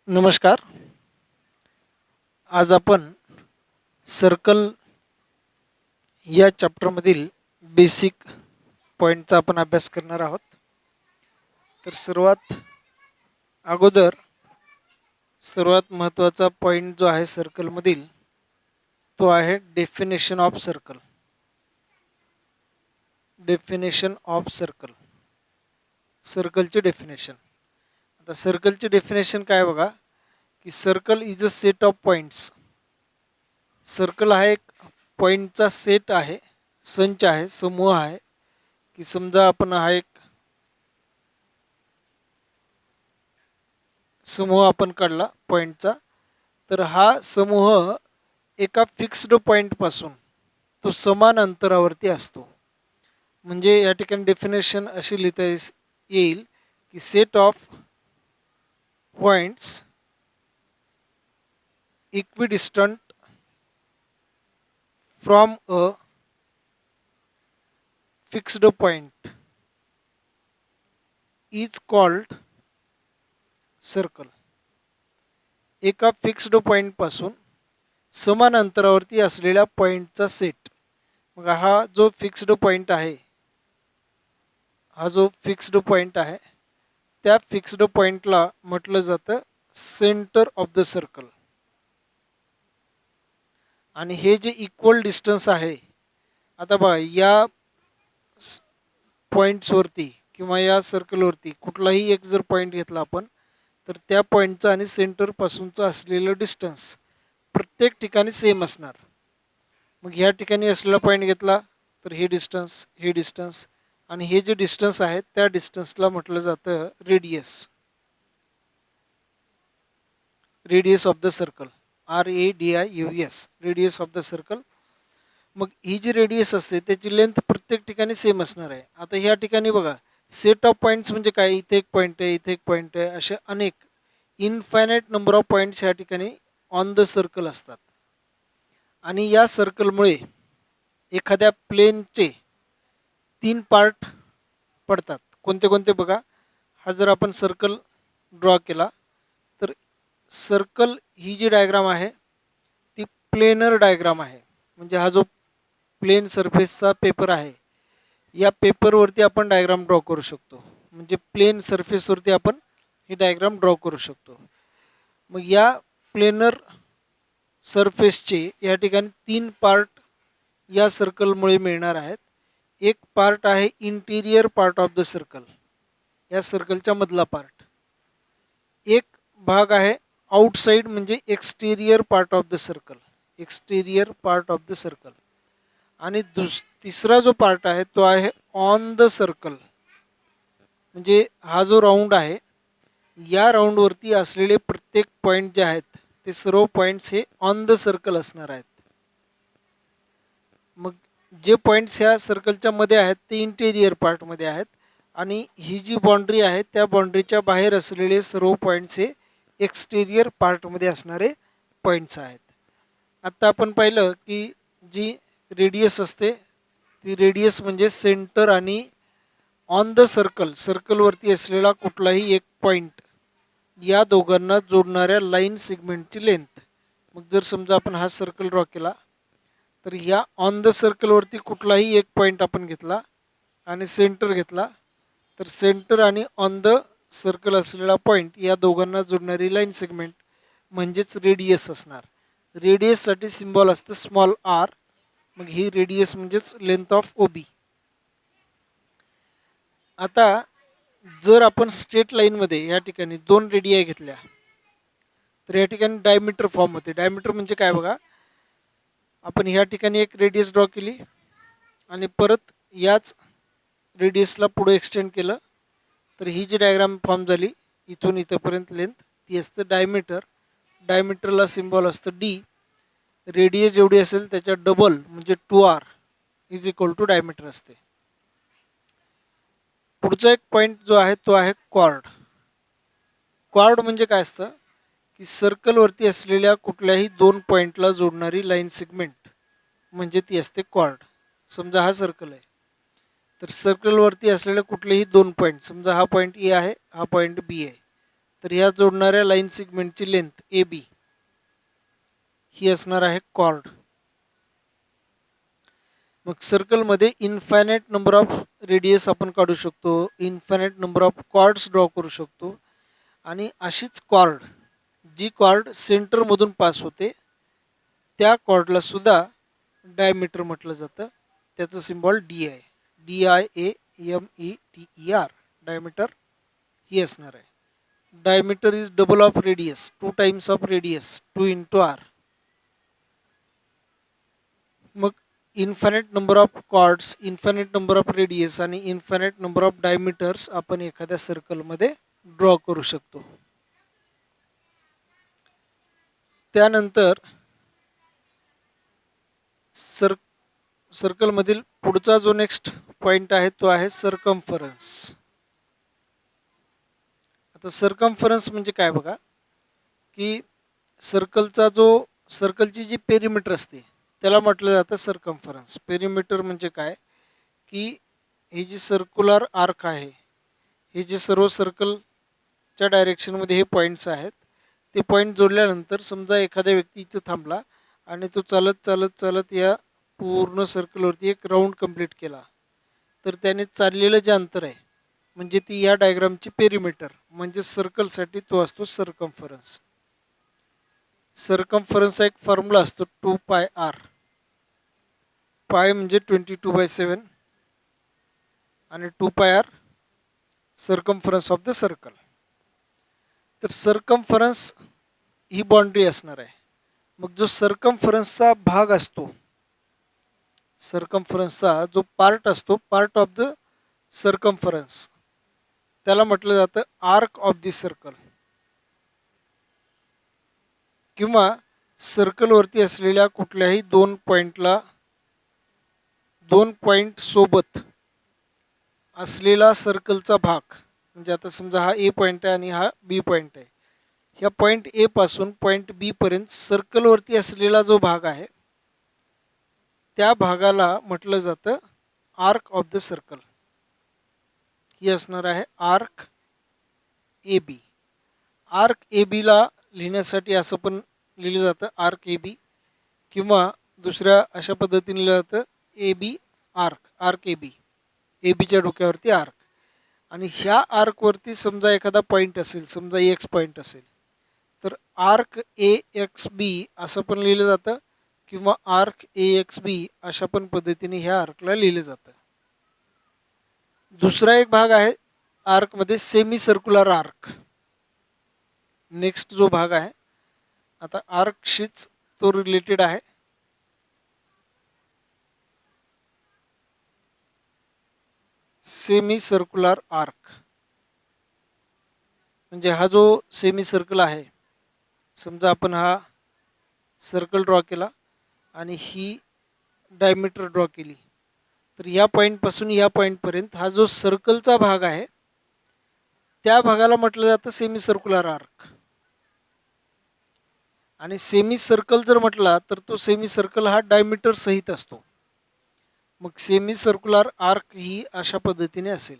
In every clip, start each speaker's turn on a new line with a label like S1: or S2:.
S1: नमस्कार. आज आपण सर्कल या चॅप्टरमधील बेसिक पॉईंटचा आपण अभ्यास करणार आहोत. तर सर्वात महत्त्वाचा पॉईंट जो आहे सर्कलमधील तो आहे definition of circle. Definition of circle, सर्कलची डेफिनेशन. आता सर्कलची डेफिनेशन काय बघा की circle is a set of points. Circle हा एक पॉईंटचा सेट आहे, संच आहे, समूह आहे. की समजा आपण हा एक समूह आपण काढला पॉईंटचा, तर हा समूह एका फिक्स्ड पॉईंटपासून तो समान अंतरावरती असतो. म्हणजे या ठिकाणी डेफिनेशन अशी लिहिता येईल की set of points equidistant from a fixed point is called circle. एका फिक्स्ड पॉईंटपासून समान अंतरावरती असलेल्या पॉईंटचा सेट. मग हा जो फिक्स्ड पॉईंट आहे, त्या फिक्स्ड पॉईंटला म्हटलं जातं सेंटर ऑफ द सर्कल. आणि हे जे इक्वल डिस्टन्स आहे, आता बघा या पॉईंट्सवरती किंवा या सर्कलवरती कुठलाही एक जर पॉईंट घेतला आपण, तर त्या पॉईंटचा आणि सेंटरपासूनचा असलेलं डिस्टन्स प्रत्येक ठिकाणी सेम असणार. मग ह्या ठिकाणी असलेला पॉईंट घेतला तर हे डिस्टन्स आणि हे जे डिस्टन्स आहे त्या डिस्टन्सला म्हटलं जातं radius. Radius of the circle, RADIUS, radius of the circle. मग ही जी रेडियस असते त्याची लेंथ प्रत्येक ठिकाणी सेम असणार आहे. आता ह्या ठिकाणी बघा सेट ऑफ पॉईंट्स म्हणजे काय, इथे एक पॉईंट आहे, इथे एक पॉईंट आहे, असे अनेक इनफायनाईट नंबर ऑफ पॉईंट्स ह्या ठिकाणी ऑन द सर्कल असतात. आणि या सर्कलमुळे एखाद्या प्लेनचे 3 पार्ट पडतात. कोणते कोणते बघा. हा जर आपण सर्कल ड्रॉ केला तर सर्कल ही जी डायग्राम आहे ती प्लेनर डायग्राम आहे. म्हणजे हा जो प्लेन सरफेसचा पेपर आहे, या पेपरवरती आपण डायग्राम ड्रॉ करू शकतो. म्हणजे प्लेन सरफेसवरती आपण ही डायग्राम ड्रॉ करू शकतो. मग या प्लेनर सरफेसचे या ठिकाणी 3 पार्ट या सर्कलमुळे मिळणार आहेत. एक पार्ट आहे interior part of the circle, या सर्कलच्या मधला पार्ट. एक भाग आहे आउटसाइड म्हणजे exterior part of the circle, exterior part of the circle. आणि तिसरा जो पार्ट आहे तो आहे ऑन द सर्कल. म्हणजे हा जो राऊंड आहे, या राऊंडवरती असलेले प्रत्येक पॉईंट जे आहेत ते सर्व पॉईंट्स हे ऑन द सर्कल असणार आहेत. मग जे पॉईंट्स ह्या सर्कलच्या मध्ये आहेत ते इंटेरियर पार्टमध्ये आहेत. आणि ही जी बाउंड्री आहे त्या बाउंड्रीच्या बाहेर असलेले सर्व पॉईंट्स हे एक्सटेरियर पार्टमध्ये असणारे पॉईंट्स आहेत. आत्ता आपण पाहिलं की जी रेडियस असते ती रेडियस म्हणजे सेंटर आणि ऑन द सर्कल, सर्कलवरती असलेला कुठलाही एक पॉईंट, या दोघांना जोडणाऱ्या लाईन सेगमेंटची लेंथ. मग जर समजा आपण हा सर्कल ड्रॉ केला तर या ऑन द सर्कलवरती कुठलाही एक पॉईंट आपण घेतला आणि सेंटर घेतला, तर सेंटर आणि ऑन द सर्कल असलेला पॉईंट या दोघांना जोडणारी लाईन सेगमेंट म्हणजेच रेडियस असणार. रेडियससाठी सिम्बॉल असतं स्मॉल r. मग ही रेडियस म्हणजेच लेंथ ऑफ OB. आता जर आपण स्ट्रेट लाईनमध्ये या ठिकाणी 2 रेडियाई घेतल्या तर या ठिकाणी डायमीटर फॉर्म होते. डायमीटर म्हणजे काय बघा, आपण ह्या ठिकाणी एक रेडियस ड्रॉ केली आणि परत याच रेडियसला पुढे एक्सटेंड केलं, तर ही जी डायग्राम फॉर्म झाली इथून इथंपर्यंत लेंथ, ती असतं डायमीटर. डायमीटरला सिम्बॉल असतं D. रेडियस जेवढी असेल त्याच्या डबल म्हणजे 2r is equal to diameter असते. पुढचा एक पॉईंट जो आहे तो आहे कॉर्ड. कॉर्ड म्हणजे काय असतं की सर्कलवरती असलेल्या कुठल्याही 2 पॉईंटला जोडणारी लाईन सेगमेंट म्हणजे ती असते कॉर्ड. समजा हा सर्कल आहे, तर सर्कलवरती असलेले कुठलेही 2 पॉईंट, समजा हा पॉईंट A आहे, हा पॉईंट B आहे, तर ह्या जोडणाऱ्या लाईन सिगमेंटची लेंथ ए बी ही असणार आहे कॉर्ड. मग सर्कलमध्ये इन्फायनाईट नंबर ऑफ रेडियस आपण काढू शकतो, infinite number of chords draw करू शकतो. आणि अशीच कॉर्ड, जी कॉर्ड सेंटरमधून पास होते, त्या कॉर्डला सुद्धा डायमीटर म्हटलं जातं. त्याचं सिम्बॉल डी आहे, DIAMETER, डायमीटर ही असणार आहे. Diameter is double of radius, 2 times of radius, 2 into r. मग infinite number of chords, infinite number of radius आणि इन्फायनाईट नंबर ऑफ डायमीटर्स आपण एखाद्या सर्कलमध्ये ड्रॉ करू शकतो. त्यानंतर सर्कलमधील पुढचा जो नेक्स्ट पॉइंट आहे तो आहे सर्कम्फरन्स. आता सर्कम्फरन्स म्हणजे काय बघा, की सर्कलची जी पेरिमीटर असते त्याला म्हटलं जातं सर्कम्फरन्स. पेरिमीटर म्हणजे काय, की हे जी सर्क्युलर आर्क आहे, हे जे सर्व सर्कलच्या डायरेक्शनमध्ये हे पॉईंट्स आहेत, ते पॉईंट जोडल्यानंतर समजा एखाद्या व्यक्ती इथं थांबला आणि तो चालत चालत चालत या पूर्ण सर्कलवरती एक राऊंड कंप्लीट केला, तर त्याने चाललेलं जे अंतर आहे म्हणजे ती या डायग्रामची पेरिमीटर, म्हणजे सर्कलसाठी तो असतो सर्कम्फरन्स. सर्कम्फरन्सचा एक फॉर्म्युला असतो 2πr. पाय म्हणजे 22/7 आणि 2πr circumference of the circle. तर सर्कम्फरन्स ही बाउंड्री असणार आहे. मग जो सर्कम्फरन्सचा भाग असतो, सर्कम्फरन्सचा जो पार्ट असतो, पार्ट ऑफ द सर्कम्फरन्स, त्याला म्हटलं जातं आर्क ऑफ द सर्कल. किंवा सर्कलवरती असलेल्या कुठल्याही दोन पॉईंट सोबत असलेला सर्कलचा भाग, म्हणजे आता समजा हा ए पॉईंट आहे आणि हा बी पॉईंट आहे, ह्या पॉईंट ए पासून पॉईंट बी पर्यंत सर्कलवरती असलेला जो भाग आहे त्या भागाला म्हटलं जातं आर्क ऑफ द सर्कल. ही असणार आहे arc A B. Arc A बीला लिहिण्यासाठी असं पण लिहिलं जातं आर्क ए बी, किंवा दुसऱ्या अशा पद्धतीने लिहिलं जातं A B arc, arc A B, ए बीच्या डोक्यावरती आर्क. आणि ह्या आर्कवरती समजा एखादा पॉईंट असेल, समजा एक्स पॉईंट असेल, तर आर्क ए एक्स बी असं पण लिहिलं जातं, किंवा आर्क ए एक्स बी अशा पण पद्धतीने ह्या आर्कला लिहिलं जातं. दुसरा एक भाग आहे आर्कमध्ये सेमी सर्क्युलर आर्क. नेक्स्ट जो भाग आहे आता आर्कशीच तो रिलेटेड आहे. सेमी सर्क्युलर आर्क म्हणजे हा जो सेमी सर्कल आहे, समजा आपण हा सर्कल ड्रॉ केला आणि ही डायमीटर ड्रॉ केली, तर या पॉईंटपासून या पॉईंटपर्यंत हा जो सर्कलचा भाग आहे त्या भागाला म्हटलं जातं सेमी सर्क्युलर आर्क. आणि सेमी सर्कल जर म्हटला तर तो सेमी सर्कल हा डायमीटर सहित असतो. मग सेमी सर्क्युलर आर्क ही अशा पद्धतीने असेल,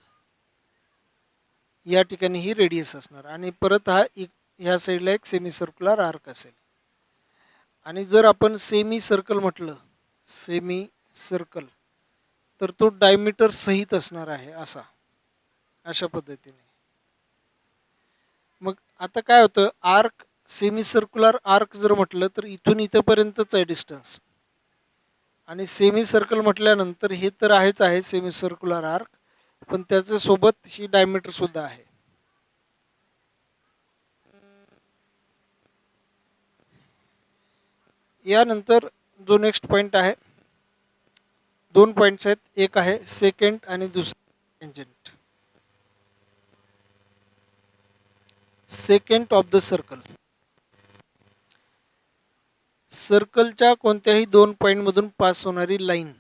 S1: या ठिकाणी ही रेडियस असणार आणि परत हा ह्या साईडला एक सेमी सर्क्युलर आर्क असेल. आणि जर आपण सेमी सर्कल म्हटलं, सेमी सर्कल, तर तो डायमीटर सहित असणार आहे अशा पद्धतीने. मग आता काय होतं, आर्क सेमी सर्क्युलर आर्क जर म्हटलं तर इथून इथंपर्यंतच आहे डिस्टन्स, आणि सेमी सर्कल म्हटल्यानंतर हे तर आहेच आहे सेमी सर्क्युलर आर्क, पण त्याच्यासोबत ही डायमीटर सुद्धा आहे. यानंतर जो नेक्स्ट पॉईंट आहे, दोन पॉईंट्स आहेत, एक आहे सेकंड आणि दुसरा tangent. Second of the circle, सर्कलच्या कोणत्याही दोन पॉईंटमधून पास होणारी लाईन,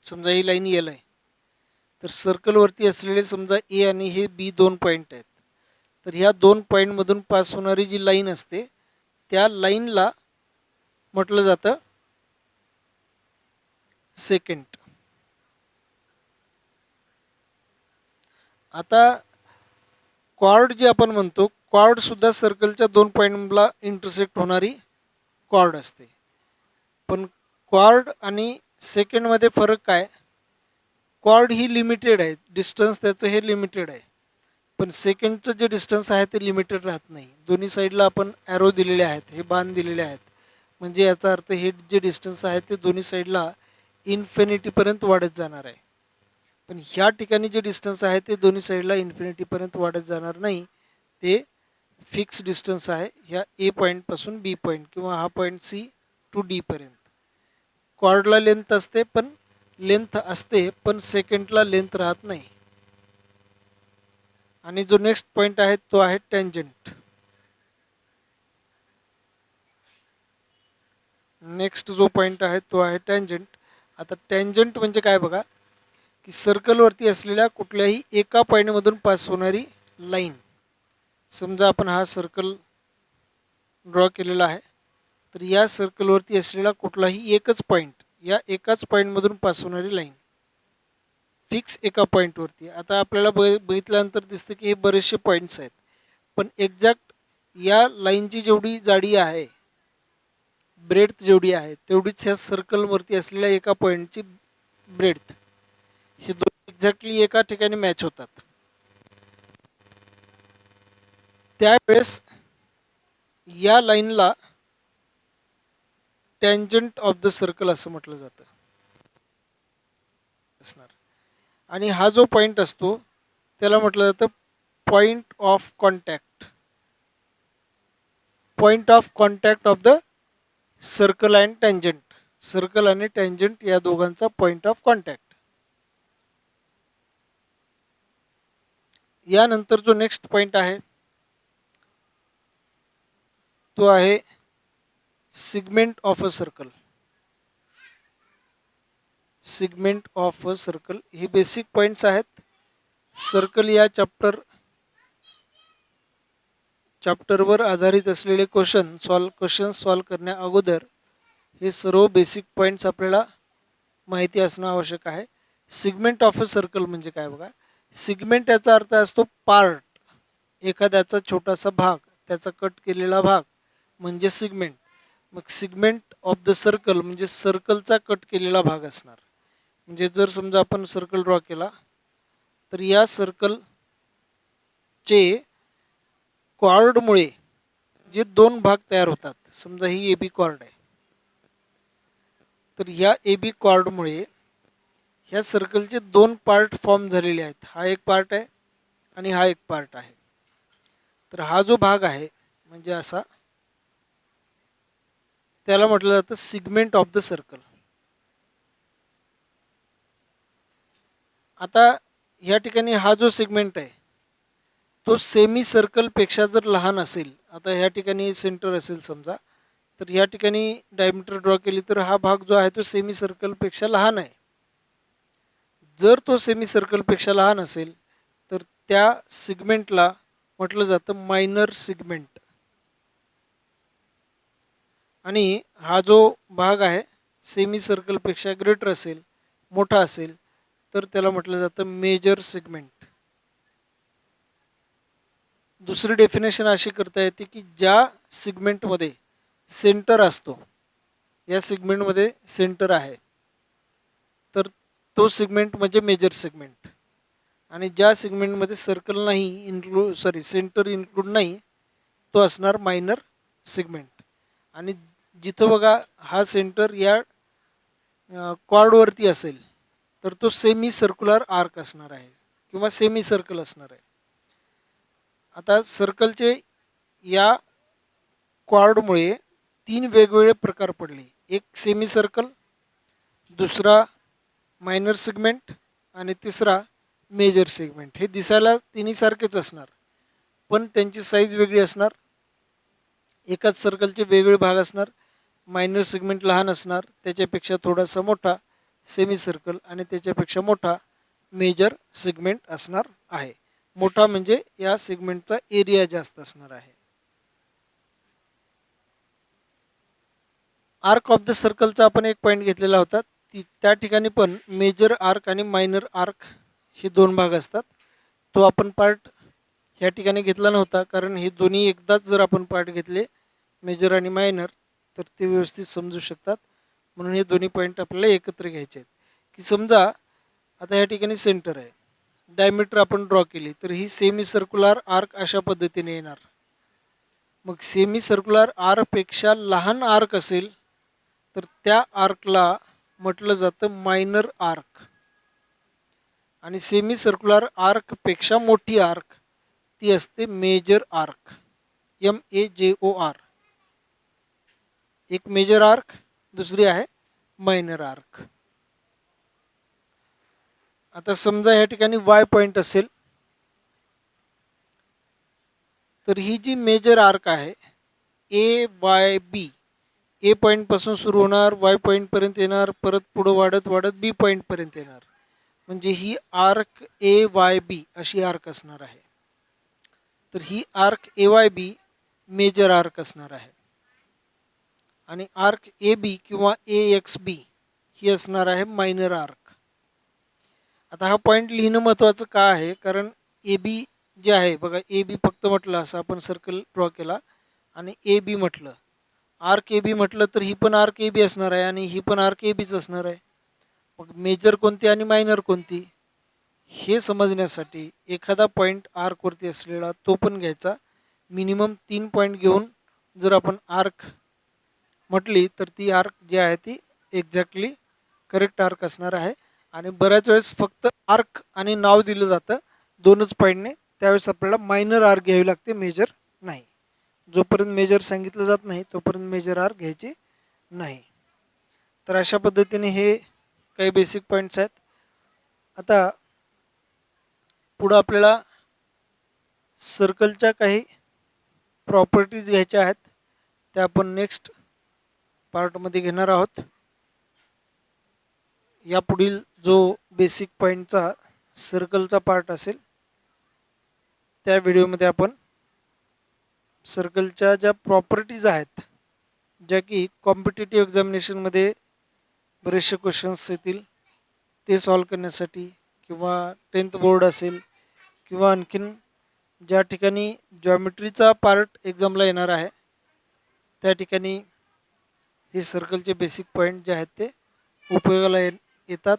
S1: समजा ही लाईन एल आहे, तर सर्कलवरती असलेले समजा ए आणि हे बी दोन पॉईंट आहेत, तर ह्या दोन पॉईंटमधून पास होणारी जी लाईन असते त्या लाईनला म्हटलं जातं सेकंड. आता कॉर्ड जे आपण म्हणतो, कॉर्ड सुद्धा सर्कलच्या दोन पॉईंटला इंटरसेक्ट होणारी कॉर्ड असते. पण कॉर्ड आणि सेकंडमध्ये फरक काय? कॉर्ड ही लिमिटेड आहे, डिस्टन्स त्याचं हे लिमिटेड आहे. पण सेकंडचं जे डिस्टन्स आहे ते लिमिटेड राहत नाही. दोन्ही साईडला आपण ॲरो दिलेले आहेत, हे बाण दिलेले आहेत. म्हणजे याचा अर्थ हे जे डिस्टन्स आहे ते दोन्ही साईडला इन्फिनिटीपर्यंत वाढत जाणार आहे. पण ह्या ठिकाणी जे डिस्टन्स आहे ते दोन्ही साईडला इन्फिनिटीपर्यंत वाढत जाणार नाही. ते फिक्स डिस्टन्स आहे ह्या ए पॉईंटपासून बी पॉईंट किंवा हा पॉईंट सी टू डी पर्यंत. कॉर्डला लेंथ असते पण सेकंडला लेंथ राहत नाही. आणि जो नेक्स्ट पॉईंट आहे तो आहे टँजंट. नेक्स्ट जो पॉईंट आहे तो आहे टँजंट. आता टँजंट म्हणजे काय बघा, की सर्कलवरती असलेल्या कुठल्याही एका पॉईंटमधून पास होणारी लाईन. समजा आपण हा सर्कल ड्रॉ केलेला आहे, तर या सर्कलवरती असलेला कुठलाही एकच पॉईंट, या एकाच पॉईंटमधून पास होणारी लाईन फिक्स एका पॉईंटवरती. आता आपल्याला बघितल्यानंतर दिसतं की हे बरेचसे पॉईंट्स आहेत, पण एक्झॅक्ट या लाईनची जेवढी जाडी आहे, ब्रेड्थ जेवढी आहे, तेवढीच ह्या सर्कलवरती असलेल्या एका पॉईंटची ब्रेड्थ. हे दोन एक्झॅक्टली एका ठिकाणी मॅच होतात. त्यावेळेस या लाईनला टँजंट ऑफ द सर्कल असं म्हटलं जातं असणार. आणि हा जो पॉईंट असतो त्याला म्हटलं जातं point of contact. Point of contact of the circle and tangent. Circle आणि टँजंट या दोघांचा पॉईंट ऑफ कॉन्टॅक्ट. यानंतर जो नेक्स्ट पॉईंट आहे तो आहे segment of a circle. Segment of a circle हे बेसिक पॉईंट्स आहेत. सर्कल या चॅप्टरवर आधारित असलेले क्वेश्चन सॉल्व करण्या अगोदर हे सर्व बेसिक पॉईंट्स आपल्याला माहिती असणं आवश्यक आहे. सिगमेंट ऑफ अ सर्कल म्हणजे काय बघा, सिगमेंट याचा अर्थ असतो पार्ट, एखाद्याचा छोटासा भाग, त्याचा कट केलेला भाग म्हणजे सिगमेंट. मग सिगमेंट ऑफ द सर्कल म्हणजे सर्कलचा कट केलेला भाग असणार. म्हणजे जर समजा आपण सर्कल ड्रॉ केला, तर या सर्कलचे कॉर्डमुळे जे दोन भाग तयार होतात, समजा ही ए बी कॉर्ड आहे, तर ह्या ए बी कॉर्डमुळे ह्या सर्कलचे दोन पार्ट फॉर्म झालेले आहेत. हा एक पार्ट आहे आणि हा एक पार्ट आहे. तर हा जो भाग आहे म्हणजे असा, त्याला म्हटलं जातं सिगमेंट ऑफ द सर्कल. आता ह्या ठिकाणी हा जो सेगमेंट आहे तो सेमी सर्कलपेक्षा जर लहान असेल, आता ह्या ठिकाणी सेंटर असेल समजा, तर ह्या ठिकाणी डायमीटर ड्रॉ केली तर हा भाग जो आहे तो सेमी सर्कलपेक्षा लहान आहे. जर तो सेमी सर्कलपेक्षा लहान असेल तर त्या सिगमेंटला म्हटलं जातं मायनर सिगमेंट. आणि हा जो भाग आहे सेमी सर्कलपेक्षा ग्रेटर असेल, मोठा असेल, तर त्याला म्हटलं जातं मेजर सिगमेंट. दुसरी डेफिनेशन अशी करता येते की ज्या सिगमेंटमध्ये सेंटर असतो, या सिगमेंटमध्ये सेंटर आहे, तर तो सिगमेंट म्हणजे मेजर सिगमेंट. आणि ज्या सिगमेंटमध्ये सर्कल नाही, सेंटर इन्क्लूड नाही, तो असणार मायनर सिगमेंट. आणि जिथं बघा हा सेंटर या कॉर्डवरती असेल तर तो सेमी सर्क्युलर आर्क असणार आहे किंवा सेमी सर्कल असणार आहे. आता सर्कलचे या कॉर्डमुळे तीन वेगवेगळे प्रकार पडले. एक सेमी सर्कल, दुसरा मायनर सिगमेंट आणि तिसरा मेजर सेगमेंट. हे दिसायला तिन्ही सारखेच असणार, पण त्यांची साईज वेगळी असणार. एकाच सर्कलचे वेगवेगळे भाग असणार. मायनर सेगमेंट लहान असणार, त्याच्यापेक्षा थोडासा मोठा सेमी सर्कल, आणि त्याच्यापेक्षा मोठा मेजर सेगमेंट असणार आहे. मोठा म्हणजे या सेगमेंटचा एरिया जास्त असणार आहे. आर्क ऑफ द सर्कलचा आपण एक पॉईंट घेतलेला होता. त्या ठिकाणी पण मेजर आर्क आणि मायनर आर्क हे दोन भाग असतात. तो आपण पार्ट ह्या ठिकाणी घेतला नव्हता, कारण हे दोन्ही एकदाच जर आपण पार्ट घेतले मेजर आणि मायनर तर ते व्यवस्थित समजू शकतात. म्हणून हे दोन्ही पॉईंट आपल्याला एकत्र घ्यायचे आहेत. की समजा आता या ठिकाणी सेंटर आहे, डायमीटर आपण ड्रॉ केली तर ही सेमी सर्क्युलर आर्क अशा पद्धतीने येणार. मग सेमी सर्क्युलर आर्कपेक्षा लहान आर्क असेल तर त्या आर्कला म्हटलं जातं मायनर आर्क, आणि सेमी सर्क्युलर आर्कपेक्षा मोठी आर्क ती असते मेजर आर्क, MAJOR. एक मेजर आर्क, दुसरी आहे मायनर आर्क. आता समजा या ठिकाणी वाय पॉईंट असेल तर ही जी मेजर आर्क आहे AYB, ए पॉईंटपासून सुरू होणार, वाय पॉईंटपर्यंत येणार, परत पुढं वाढत वाढत बी पॉईंटपर्यंत येणार. म्हणजे ही आर्क AYB अशी आर्क असणार आहे. तर ही आर्क AYB मेजर आर्क असणार आहे, आणि आर्क AB किंवा AXB ही असणार आहे मायनर आर्क. आता हा पॉईंट लिहिणं महत्त्वाचं का आहे, कारण AB जे आहे बघा, AB फक्त म्हटलं असं आपण सर्कल ड्रॉ केला आणि AB म्हटलं, आर्क AB म्हटलं तर ही पण आर्क AB असणार आहे आणि ही पण आर्क ABच असणार आहे. मग मेजर कोणती आणि मायनर कोणती हे समजण्यासाठी एखादा पॉईंट आर्कवरती असलेला तो पण घ्यायचा. मिनिमम 3 पॉईंट घेऊन जर आपण आर्क म्हटली तर ती आर्क जी आहे ती एक्झॅक्टली करेक्ट आर्क असणार आहे. आणि बऱ्याच वेळेस फक्त आर्क आणि नाव दिलं जातं दोनच पॉईंटने, त्यावेळेस आपल्याला मायनर आर्क घ्यावी लागते, मेजर नाही. जोपर्यंत मेजर सांगितलं जात नाही तोपर्यंत मेजर आर्क घ्यायचे नाही. तर अशा पद्धतीने हे काही बेसिक पॉईंट्स आहेत. आता पुढं आपल्याला सर्कलच्या काही प्रॉपर्टीज घ्यायच्या आहेत, त्या आपण नेक्स्ट पार्टमध्ये घेणार आहोत. या पुढील जो बेसिक पॉईंटचा सर्कलचा पार्ट असेल त्या व्हिडिओमध्ये आपण सर्कलच्या ज्या प्रॉपर्टीज आहेत, ज्या की कॉम्पिटिटिव्ह एक्झामिनेशनमध्ये बरेचसे क्वेश्चन्स येतील ते सॉल्व करण्यासाठी, किंवा 10th बोर्ड असेल, किंवा आणखीन ज्या ठिकाणी जॉमेट्रीचा पार्ट एक्झामला येणार आहे त्या ठिकाणी हे सर्कलचे बेसिक पॉईंट जे आहेत ते उपयोगाला येतात.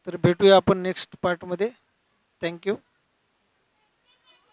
S1: तर भेटूया आपण नेक्स्ट पार्टमध्ये. थँक्यू.